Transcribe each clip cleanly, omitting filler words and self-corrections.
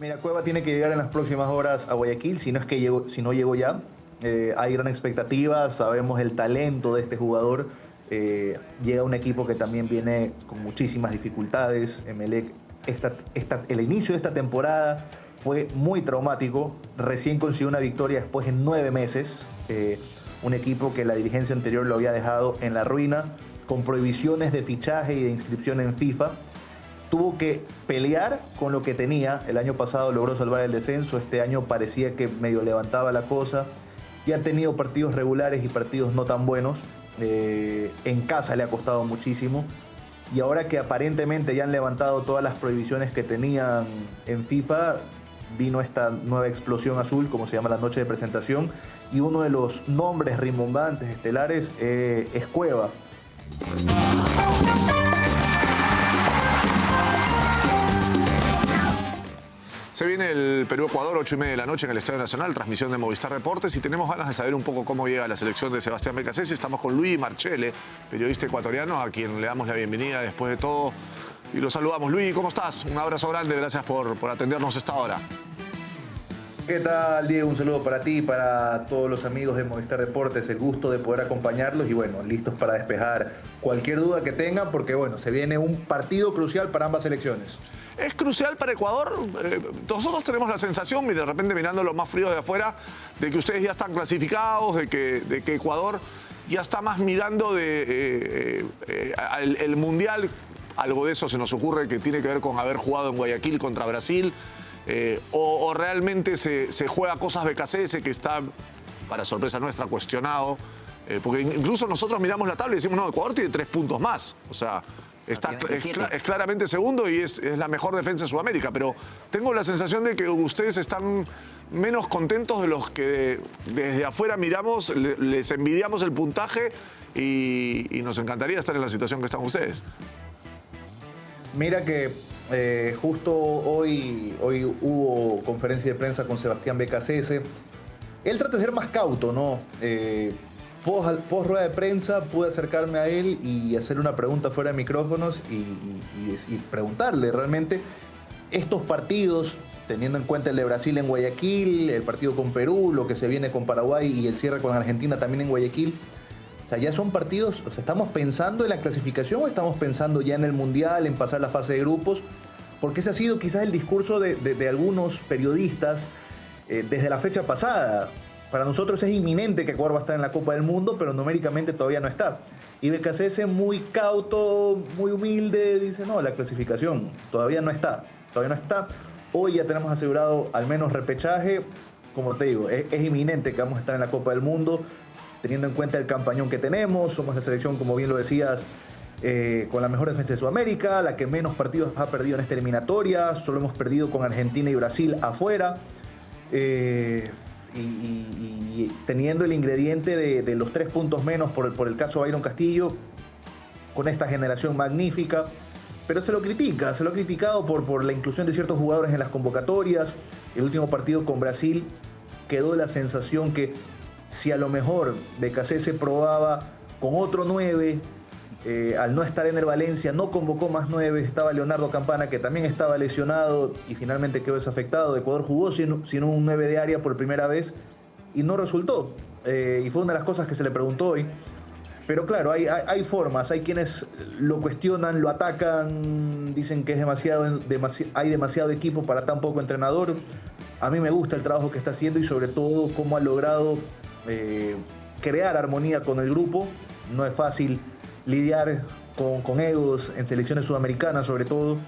Mira, Cueva tiene que llegar en las próximas horas a Guayaquil, si no es que llegó, si no llegó ya. Hay gran expectativa, sabemos el talento de este jugador. Llega un equipo que también viene con muchísimas dificultades. Emelec, el inicio de esta temporada fue muy traumático. Recién consiguió una victoria después de 9 meses. Un equipo que la dirigencia anterior lo había dejado en la ruina, con prohibiciones de fichaje y de inscripción en FIFA. Tuvo que pelear con lo que tenía. El año pasado logró salvar el descenso, este año parecía que medio levantaba la cosa. Y ha tenido partidos regulares y partidos no tan buenos. En casa le ha costado muchísimo. Y ahora que aparentemente ya han levantado todas las prohibiciones que tenían en FIFA, vino esta nueva explosión azul, como se llama la noche de presentación. Y uno de los nombres rimbombantes, estelares, es Cueva. Se viene el Perú-Ecuador, 8:30 de la noche en el Estadio Nacional, transmisión de Movistar Deportes, y tenemos ganas de saber un poco cómo llega la selección de Sebastián Beccacece. Estamos con Luis Marchele, periodista ecuatoriano, a quien le damos la bienvenida después de todo. Y lo saludamos. Luis, ¿cómo estás? Un abrazo grande, gracias por atendernos esta hora. ¿Qué tal, Diego? Un saludo para ti y para todos los amigos de Movistar Deportes. El gusto de poder acompañarlos y, bueno, listos para despejar cualquier duda que tengan, porque, bueno, se viene un partido crucial para ambas selecciones. ¿Es crucial para Ecuador? Nosotros tenemos la sensación, y de repente mirando los más fríos de afuera, de que ustedes ya están clasificados, de que Ecuador ya está más mirando el Mundial. Algo de eso se nos ocurre que tiene que ver con haber jugado en Guayaquil contra Brasil. O realmente se juega cosas Beccacece, que está, para sorpresa nuestra, cuestionado. Porque incluso nosotros miramos la tabla y decimos, no, Ecuador tiene 3 puntos más. O sea, es claramente segundo y es la mejor defensa de Sudamérica. Pero tengo la sensación de que ustedes están menos contentos de los que desde afuera miramos, les envidiamos el puntaje y nos encantaría estar en la situación que están ustedes. Mira que justo hoy hubo conferencia de prensa con Sebastián Beccacece. Él trata de ser más cauto, ¿no? Post rueda de prensa pude acercarme a él y hacerle una pregunta fuera de micrófonos y preguntarle realmente estos partidos, teniendo en cuenta el de Brasil en Guayaquil, el partido con Perú, lo que se viene con Paraguay y el cierre con Argentina también en Guayaquil. O sea, ya son partidos, o sea, ¿estamos pensando en la clasificación o estamos pensando ya en el Mundial, en pasar la fase de grupos? Porque ese ha sido quizás el discurso de algunos periodistas desde la fecha pasada. Para nosotros es inminente que Ecuador va a estar en la Copa del Mundo, pero numéricamente todavía no está. Y Beccacece, muy cauto, muy humilde, dice, no, la clasificación todavía no está. Hoy ya tenemos asegurado al menos repechaje. Como te digo, es inminente que vamos a estar en la Copa del Mundo, teniendo en cuenta el campañón que tenemos. Somos la selección, como bien lo decías, con la mejor defensa de Sudamérica, la que menos partidos ha perdido en esta eliminatoria. Solo hemos perdido con Argentina y Brasil afuera. Y teniendo el ingrediente de los 3 puntos menos por el caso Byron Castillo, con esta generación magnífica. Pero se lo ha criticado por la inclusión de ciertos jugadores en las convocatorias. El último partido con Brasil quedó la sensación que si a lo mejor Beccacece probaba con otro 9, al no estar en el Valencia no convocó más 9, estaba Leonardo Campana, que también estaba lesionado y finalmente quedó desafectado. Ecuador jugó sin un 9 de área por primera vez y no resultó. Y fue una de las cosas que se le preguntó hoy. Pero claro, hay formas, hay quienes lo cuestionan, lo atacan, dicen que hay demasiado equipo para tan poco entrenador. A mí me gusta el trabajo que está haciendo y sobre todo cómo ha logrado crear armonía con el grupo. No es fácil lidiar con egos en selecciones sudamericanas, sobre todo.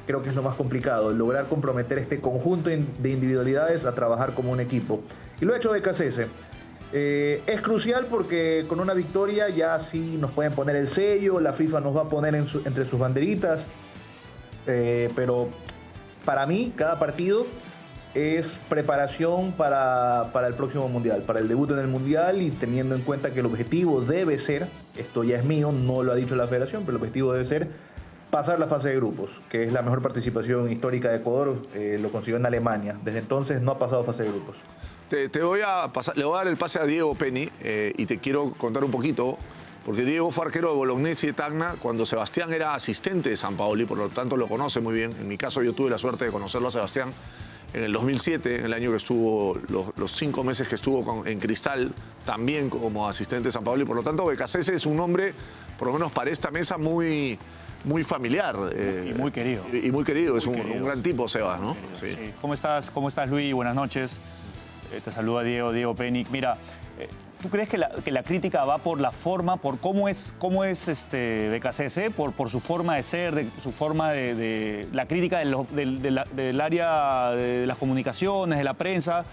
Creo que es lo más complicado, lograr comprometer este conjunto de individualidades a trabajar como un equipo. Y lo ha hecho Beccacece. Es crucial porque con una victoria ya sí nos pueden poner el sello, la FIFA nos va a poner entre sus banderitas. Pero para mí, cada partido es preparación para el próximo Mundial, para el debut en el Mundial, y teniendo en cuenta que el objetivo debe ser, esto ya es mío, no lo ha dicho la Federación, pero el objetivo debe ser pasar la fase de grupos, que es la mejor participación histórica de Ecuador. Lo consiguió en Alemania. Desde entonces no ha pasado fase de grupos. Le voy a dar el pase a Diego Penny y te quiero contar un poquito, porque Diego fue arquero de Bolognesi y de Tacna cuando Sebastián era asistente de Sampaoli, por lo tanto lo conoce muy bien. En mi caso yo tuve la suerte de conocerlo a Sebastián en el 2007, en el año que estuvo, los 5 meses que estuvo en Cristal, también como asistente de San Pablo. Y por lo tanto, Becasese es un hombre, por lo menos para esta mesa, muy familiar. Y muy querido. Y muy querido, es un gran tipo, Muy Sebas, ¿no? querido, Sí. sí. ¿Cómo estás, Luis? Buenas noches. Te saluda Diego Penic. Mira, ¿tú crees que la crítica va por la forma, por cómo es Becasese, por su forma de ser, su forma de la crítica del área de las comunicaciones, de la prensa,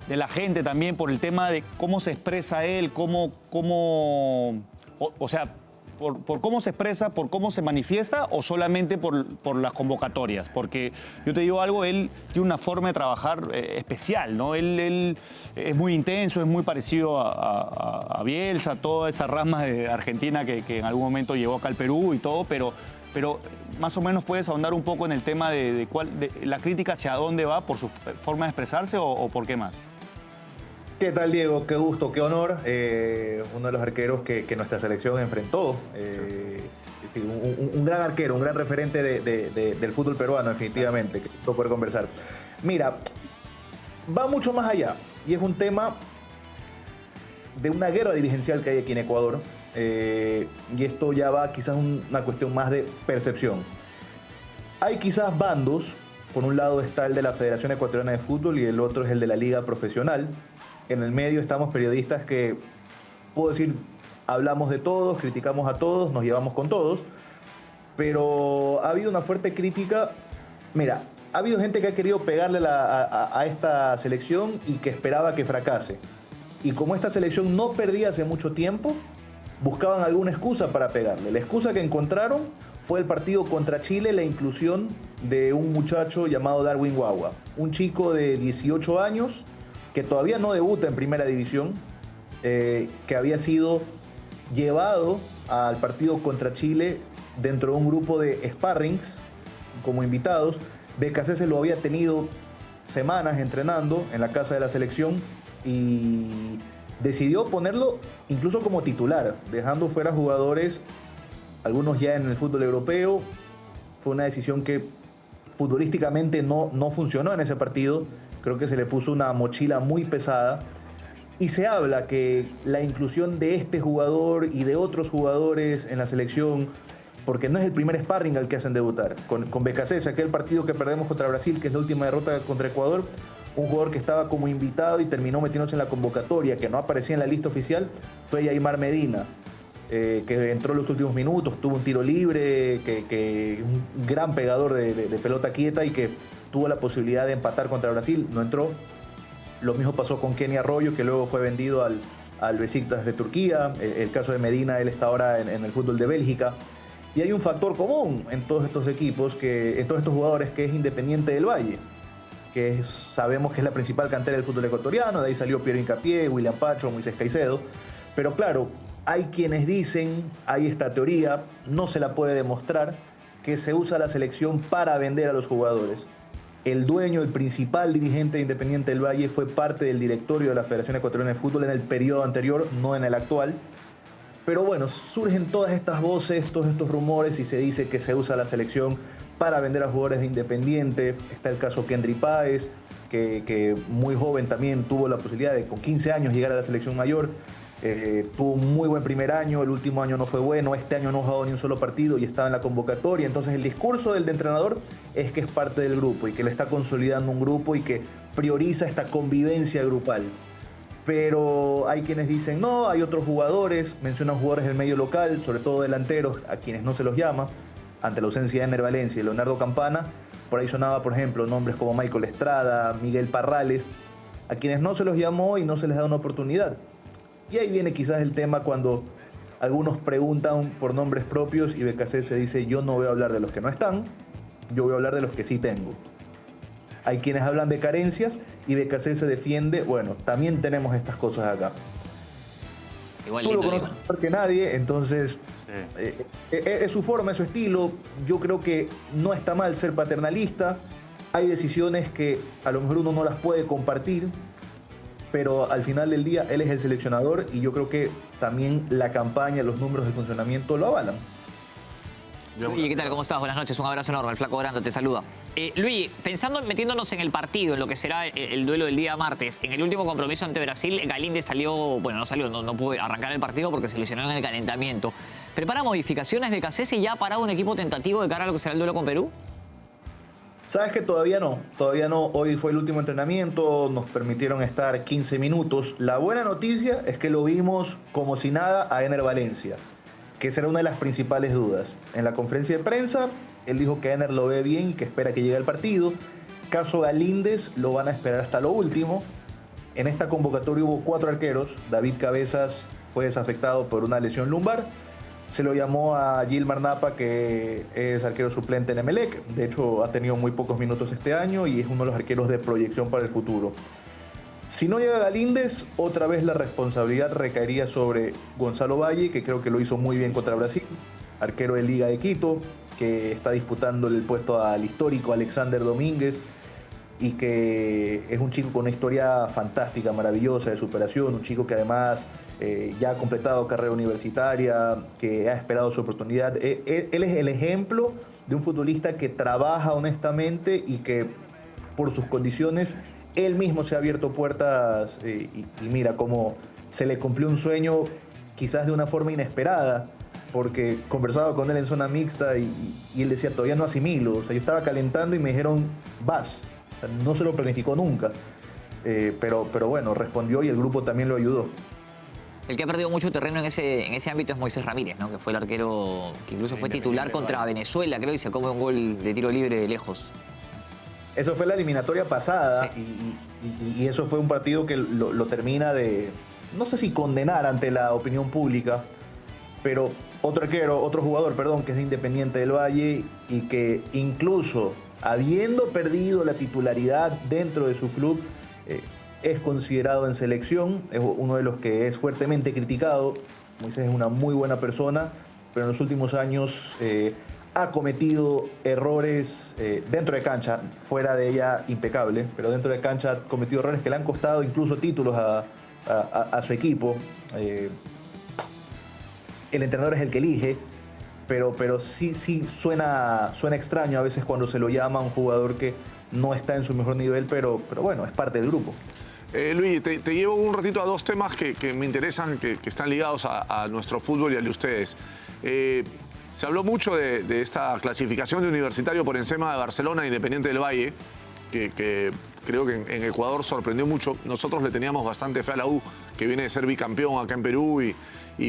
de la gente también, por el tema de cómo se expresa él, o sea, por cómo se expresa, por cómo se manifiesta o solamente por las convocatorias? Porque yo te digo algo, él tiene una forma de trabajar especial, ¿no? Él es muy intenso, es muy parecido a Bielsa, toda esa rama de Argentina que en algún momento llegó acá al Perú y todo, pero más o menos puedes ahondar un poco en el tema de la crítica hacia dónde va, por su forma de expresarse o por qué más. ¿Qué tal, Diego? Qué gusto, qué honor. Uno de los arqueros que nuestra selección enfrentó. Sí, un gran arquero, un gran referente del fútbol peruano, definitivamente, que no poder conversar. Mira, va mucho más allá y es un tema de una guerra dirigencial que hay aquí en Ecuador. Y esto ya va quizás una cuestión más de percepción. Hay quizás bandos. Por un lado está el de la Federación Ecuatoriana de Fútbol y el otro es el de la Liga Profesional. En el medio estamos periodistas que, puedo decir, hablamos de todos, criticamos a todos, nos llevamos con todos, pero ha habido una fuerte crítica. Mira, ha habido gente que ha querido pegarle a esta selección y que esperaba que fracase. Y como esta selección no perdía hace mucho tiempo, buscaban alguna excusa para pegarle. La excusa que encontraron fue el partido contra Chile, la inclusión de un muchacho llamado Darwin Guagua, un chico de 18 años que todavía no debuta en primera división, que había sido llevado al partido contra Chile dentro de un grupo de sparrings como invitados. Becasese lo había tenido semanas entrenando en la casa de la selección y decidió ponerlo incluso como titular, dejando fuera jugadores, algunos ya en el fútbol europeo. Fue una decisión que futbolísticamente no funcionó en ese partido. Creo que se le puso una mochila muy pesada. Y se habla que la inclusión de este jugador y de otros jugadores en la selección, porque no es el primer sparring al que hacen debutar. Con Becasese, aquel partido que perdemos contra Brasil, que es la última derrota contra Ecuador, un jugador que estaba como invitado y terminó metiéndose en la convocatoria, que no aparecía en la lista oficial, fue Yaimar Medina, que entró en los últimos minutos, tuvo un tiro libre, que un gran pegador de pelota quieta y que tuvo la posibilidad de empatar contra Brasil, no entró. Lo mismo pasó con Kenny Arroyo, que luego fue vendido al Besiktas de Turquía. El caso de Medina, él está ahora en el fútbol de Bélgica. Y hay un factor común en todos estos equipos, en todos estos jugadores, que es Independiente del Valle, sabemos que es la principal cantera del fútbol ecuatoriano. De ahí salió Piero Hincapié, William Pacho, Moisés Caicedo. Pero claro, hay quienes dicen, hay esta teoría, no se la puede demostrar, que se usa la selección para vender a los jugadores. El dueño, el principal dirigente de Independiente del Valle, fue parte del directorio de la Federación Ecuatoriana de Fútbol en el periodo anterior, no en el actual. Pero bueno, surgen todas estas voces, todos estos rumores y se dice que se usa la selección para vender a jugadores de Independiente. Está el caso Kendry Páez, que muy joven también tuvo la posibilidad de con 15 años llegar a la selección mayor. Tuvo un muy buen primer año, el último año no fue bueno, este año no ha jugado ni un solo partido y estaba en la convocatoria. Entonces el discurso del entrenador es que es parte del grupo y que le está consolidando un grupo y que prioriza esta convivencia grupal. Pero hay quienes dicen no, hay otros jugadores, mencionan jugadores del medio local, sobre todo delanteros, a quienes no se los llama, ante la ausencia de Ener Valencia y Leonardo Campana. Por ahí sonaba, por ejemplo, nombres como Michael Estrada, Miguel Parrales, a quienes no se los llamó y no se les da una oportunidad. Y ahí viene quizás el tema cuando algunos preguntan por nombres propios y Becasese dice: yo no voy a hablar de los que no están, yo voy a hablar de los que sí tengo. Hay quienes hablan de carencias y Becasese defiende, bueno, también tenemos estas cosas acá. Igual Tú lo lindo, conoces mejor que nadie, entonces es su forma, es su estilo. Yo creo que no está mal ser paternalista. Hay decisiones que a lo mejor uno no las puede compartir, pero al final del día él es el seleccionador y yo creo que también la campaña, los números de funcionamiento lo avalan. ¿Y qué tal? ¿Cómo estás? Buenas noches. Un abrazo enorme. El Flaco Grande te saluda. Luis, pensando, metiéndonos en el partido, en lo que será el duelo del día martes, en el último compromiso ante Brasil, Galíndez no pudo arrancar el partido porque se lesionó en el calentamiento. ¿Prepara modificaciones de Becasese y ya ha parado un equipo tentativo de cara a lo que será el duelo con Perú? Sabes que todavía no. Hoy fue el último entrenamiento, nos permitieron estar 15 minutos. La buena noticia es que lo vimos como si nada a Ener Valencia, que será una de las principales dudas. En la conferencia de prensa, él dijo que Ener lo ve bien y que espera que llegue al partido. Caso Galíndez, lo van a esperar hasta lo último. En esta convocatoria hubo 4 arqueros. David Cabezas fue desafectado por una lesión lumbar. Se lo llamó a Gilmar Napa, que es arquero suplente en Emelec. De hecho, ha tenido muy pocos minutos este año y es uno de los arqueros de proyección para el futuro. Si no llega Galíndez, otra vez la responsabilidad recaería sobre Gonzalo Valle, que creo que lo hizo muy bien contra Brasil. Arquero de Liga de Quito, que está disputando el puesto al histórico Alexander Domínguez y que es un chico con una historia fantástica, maravillosa de superación, un chico que además ya ha completado carrera universitaria, que ha esperado su oportunidad. Él es el ejemplo de un futbolista que trabaja honestamente y que por sus condiciones él mismo se ha abierto puertas y mira cómo se le cumplió un sueño quizás de una forma inesperada, porque conversaba con él en zona mixta y él decía, todavía no asimilo. O sea, yo estaba calentando y me dijeron, vas. O sea, no se lo planificó nunca. Pero bueno, respondió y el grupo también lo ayudó. El que ha perdido mucho terreno en ese ámbito es Moisés Ramírez, ¿no? Que fue el arquero que incluso fue titular contra Venezuela, creo, y se come un gol de tiro libre de lejos. Eso fue la eliminatoria pasada, sí. y eso fue un partido que lo termina de, no sé si condenar ante la opinión pública, pero otro jugador, que es de Independiente del Valle y que incluso habiendo perdido la titularidad dentro de su club, es considerado en selección, es uno de los que es fuertemente criticado. Moisés es una muy buena persona, pero en los últimos años ha cometido errores dentro de cancha, fuera de ella impecable, pero dentro de cancha ha cometido errores que le han costado incluso títulos a su equipo. El entrenador es el que elige, pero sí suena extraño a veces cuando se lo llama a un jugador que no está en su mejor nivel, pero bueno, es parte del grupo. Luis, te llevo un ratito a 2 temas que me interesan, que están ligados a nuestro fútbol y al de ustedes. Se habló mucho de esta clasificación de Universitario por encima de Barcelona e Independiente del Valle, que creo que en Ecuador sorprendió mucho. Nosotros le teníamos bastante fe a la U, que viene de ser bicampeón acá en Perú y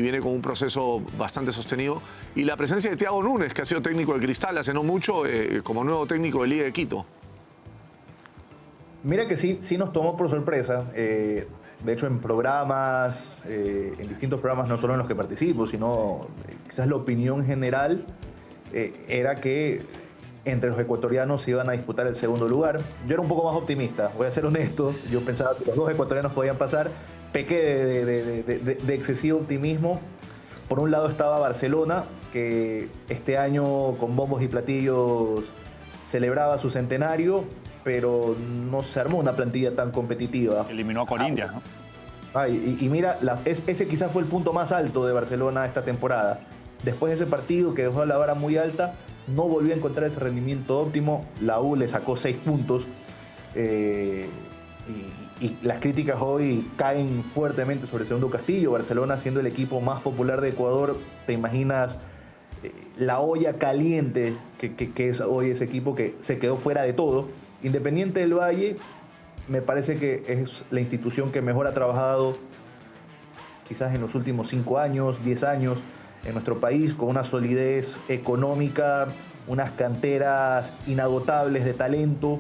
viene con un proceso bastante sostenido. Y la presencia de Thiago Núñez, que ha sido técnico de Cristal hace no mucho, como nuevo técnico de Liga de Quito. Mira que sí nos tomó por sorpresa. De hecho, en programas, en distintos programas, no solo en los que participo, sino quizás la opinión general era que entre los ecuatorianos se iban a disputar el segundo lugar. Yo era un poco más optimista, voy a ser honesto. Yo pensaba que los 2 ecuatorianos podían pasar. Pequé de excesivo optimismo. Por un lado estaba Barcelona, que este año con bombos y platillos celebraba su centenario, pero no se armó una plantilla tan competitiva. Eliminó a Corinthians, ¿no? Y mira, ese quizás fue el punto más alto de Barcelona esta temporada. Después de ese partido que dejó la vara muy alta, no volvió a encontrar ese rendimiento óptimo. La U le sacó 6 puntos. Y las críticas hoy caen fuertemente sobre Segundo Castillo. Barcelona siendo el equipo más popular de Ecuador, te imaginas la olla caliente que es hoy ese equipo que se quedó fuera de todo. Independiente del Valle me parece que es la institución que mejor ha trabajado quizás en los últimos 5 años, 10 años en nuestro país, con una solidez económica, unas canteras inagotables de talento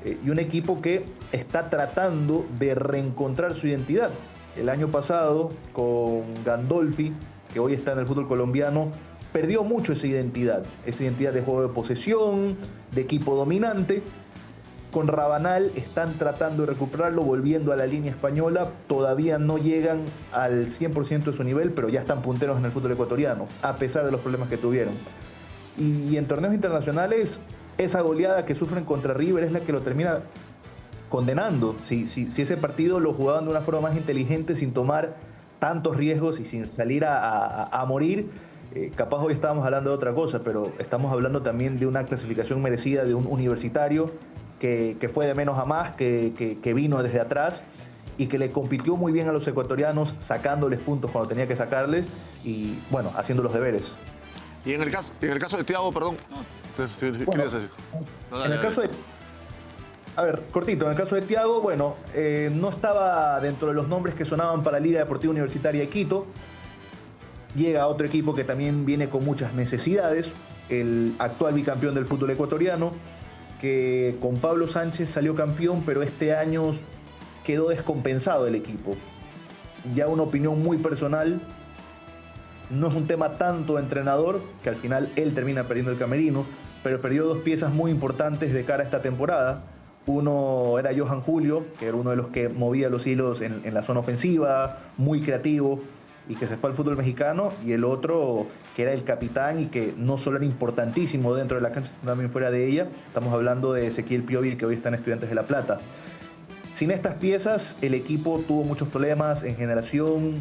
y un equipo que está tratando de reencontrar su identidad. El año pasado con Gandolfi, que hoy está en el fútbol colombiano, perdió mucho esa identidad de juego de posesión, de equipo dominante. Con Rabanal están tratando de recuperarlo, volviendo a la línea española. Todavía no llegan al 100% de su nivel, pero ya están punteros en el fútbol ecuatoriano, a pesar de los problemas que tuvieron. Y en torneos internacionales, esa goleada que sufren contra River es la que lo termina condenando. Si ese partido lo jugaban de una forma más inteligente, sin tomar tantos riesgos y sin salir a morir, Capaz hoy estábamos hablando de otra cosa, pero estamos hablando también de una clasificación merecida de un Universitario que fue de menos a más, que vino desde atrás y que le compitió muy bien a los ecuatorianos, sacándoles puntos cuando tenía que sacarles y, bueno, haciendo los deberes. Y en el caso de Thiago, perdón, ¿qué querías decir? No, dale, En el caso de... A ver, cortito, en el caso de Thiago, bueno, no estaba dentro de los nombres que sonaban para la Liga Deportiva Universitaria de Quito. Llega a otro equipo que también viene con muchas necesidades, el actual bicampeón del fútbol ecuatoriano, que con Pablo Sánchez salió campeón, pero este año quedó descompensado el equipo. Ya una opinión muy personal, no es un tema tanto de entrenador, que al final él termina perdiendo el camerino, pero perdió dos piezas muy importantes de cara a esta temporada. Uno era Johan Julio, que era uno de los que movía los hilos en la zona ofensiva, muy creativo, y que se fue al fútbol mexicano, y el otro que era el capitán y que no solo era importantísimo dentro de la cancha, sino también fuera de ella. Estamos hablando de Ezequiel Piovi, que hoy está en Estudiantes de La Plata. Sin estas piezas, el equipo tuvo muchos problemas en generación.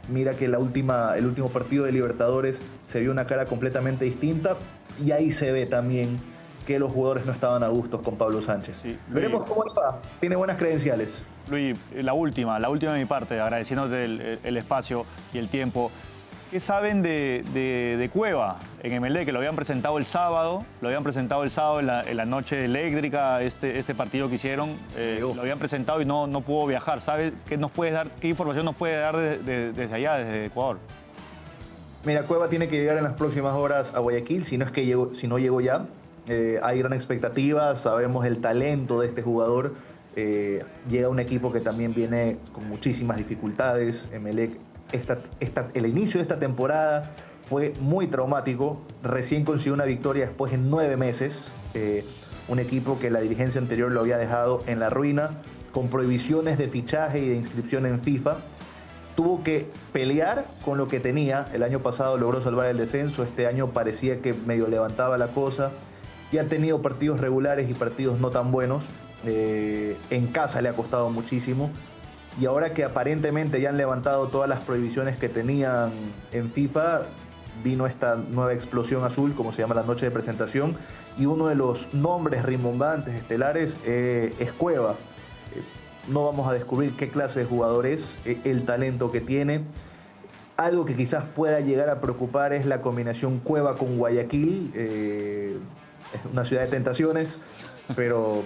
Mira que el último partido de Libertadores se vio una cara completamente distinta, y ahí se ve también que los jugadores no estaban a gustos con Pablo Sánchez. Sí, veremos cómo le va. Tiene buenas credenciales. Luis, la última de mi parte, agradeciéndote el espacio y el tiempo. ¿Qué saben de Cueva en Emelec? Que lo habían presentado el sábado, en la noche eléctrica, este partido que hicieron, lo habían presentado y no pudo viajar. ¿Sabes qué información nos puede dar desde allá, desde Ecuador? Mira, Cueva tiene que llegar en las próximas horas a Guayaquil, si no llegó ya. Hay gran expectativa, sabemos el talento de este jugador. Llega un equipo que también viene con muchísimas dificultades. Emelec, el inicio de esta temporada fue muy traumático. Recién consiguió una victoria después de 9 meses. Un equipo que la dirigencia anterior lo había dejado en la ruina, con prohibiciones de fichaje y de inscripción en FIFA. Tuvo que pelear con lo que tenía. El año pasado logró salvar el descenso. Este año parecía que medio levantaba la cosa. Y ha tenido partidos regulares y partidos no tan buenos. En casa le ha costado muchísimo. Y ahora que aparentemente ya han levantado todas las prohibiciones que tenían en FIFA, vino esta nueva explosión azul, como se llama la noche de presentación. Y uno de los nombres rimbombantes, estelares, es Cueva. No vamos a descubrir qué clase de jugador es, el talento que tiene. Algo que quizás pueda llegar a preocupar es la combinación Cueva con Guayaquil. Es una ciudad de tentaciones, pero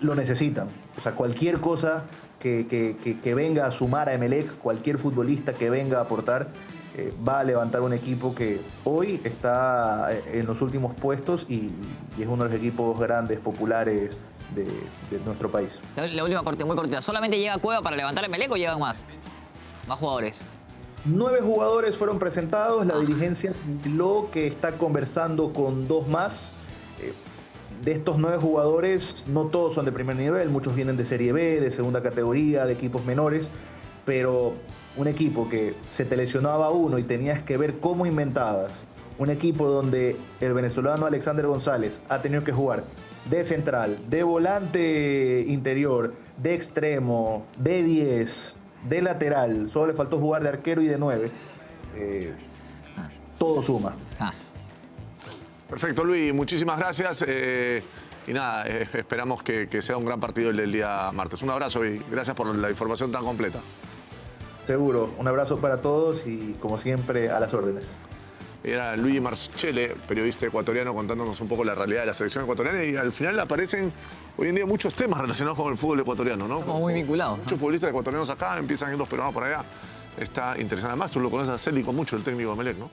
lo necesitan. O sea, cualquier cosa que venga a sumar a Emelec, cualquier futbolista que venga a aportar, va a levantar un equipo que hoy está en los últimos puestos y es uno de los equipos grandes, populares de nuestro país. La última corte, muy cortita. ¿Solamente llega Cueva para levantar Emelec o llegan más? Más jugadores. 9 jugadores fueron presentados. La dirigencia lo que está conversando con 2 más. De estos 9 jugadores, no todos son de primer nivel, muchos vienen de Serie B, de segunda categoría, de equipos menores, pero un equipo que se te lesionaba uno y tenías que ver cómo inventabas, un equipo donde el venezolano Alexander González ha tenido que jugar de central, de volante interior, de extremo, de 10, de lateral, solo le faltó jugar de arquero y de 9, todo suma. Perfecto, Luis, muchísimas gracias. Y nada, esperamos que sea un gran partido el del día martes. Un abrazo y gracias por la información tan completa. Seguro, un abrazo para todos y como siempre a las órdenes. Era Luigi Marchele, periodista ecuatoriano, contándonos un poco la realidad de la selección ecuatoriana, y al final aparecen hoy en día muchos temas relacionados con el fútbol ecuatoriano, ¿no? Estamos muy vinculados, ¿no? Muchos futbolistas ecuatorianos acá, empiezan a ir los peruanos por allá. Está interesante. Además, tú lo conoces a Célico mucho, el técnico de Emelec, ¿no?